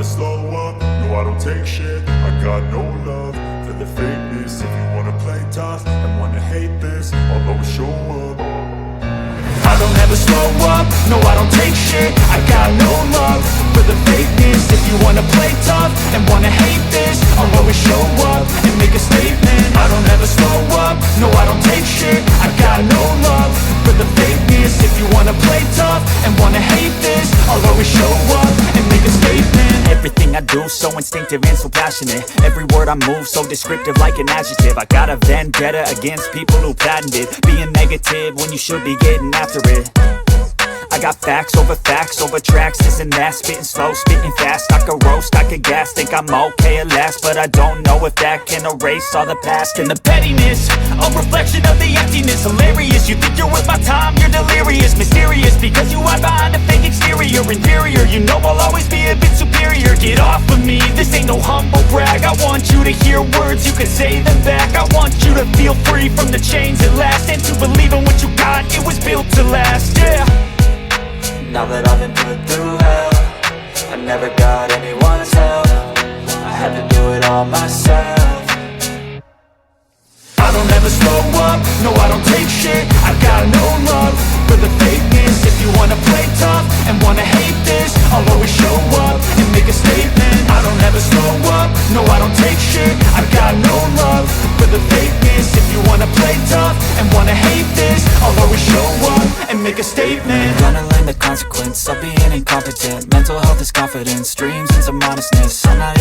never slow up, no I don't take shit. I got no love for the fakeness. If you wanna play tough and wanna hate this, I'll always show up. I don't ever slow up, no I don't take shit. I got no love for the fakeness. If you wanna play tough and wanna hate this, I'll always show up and make a statement. I don't ever slow up, no I don't take shit. I got no love for the fakeness. If you wanna play tough and wanna hate this, I'll always show up and make a statement. Everything I do so instinctive and so passionate. Every word I move so descriptive like an adjective. I got a vendetta against people who patented being negative when you should be getting after it. I got facts over tracks, this and that. Spitting slow, spitting fast. I could roast, I could gas. Think I'm okay at last, but I don't know if that can erase all the past. And the pettiness, a reflection of the emptiness. Hilarious, you think you're worth my time, you're delirious. Mysterious, because you hide behind a fake exterior. Inferior, you know I'll always be a bit superior. Get off of me, this ain't no humble brag. I want you to hear words, you can say them back. I want you to feel free from the chains at last, and to believe in what you got, it was built to last, yeah. Now that I've been put through hell, I never got anyone's help. I had to do it all myself. I don't ever slow up, no I don't take shit. I got no love for the fakeness. If you wanna play tough and wanna hate this, I'll always show up and make a statement. I don't ever slow up, no I don't take shit. I got no love for the fakeness. If you wanna play tough and wanna hate this, I'll always show up and make a statement. Gonna learn the consequence of being incompetent. Mental health is confidence, dreams and some honestness. I'm not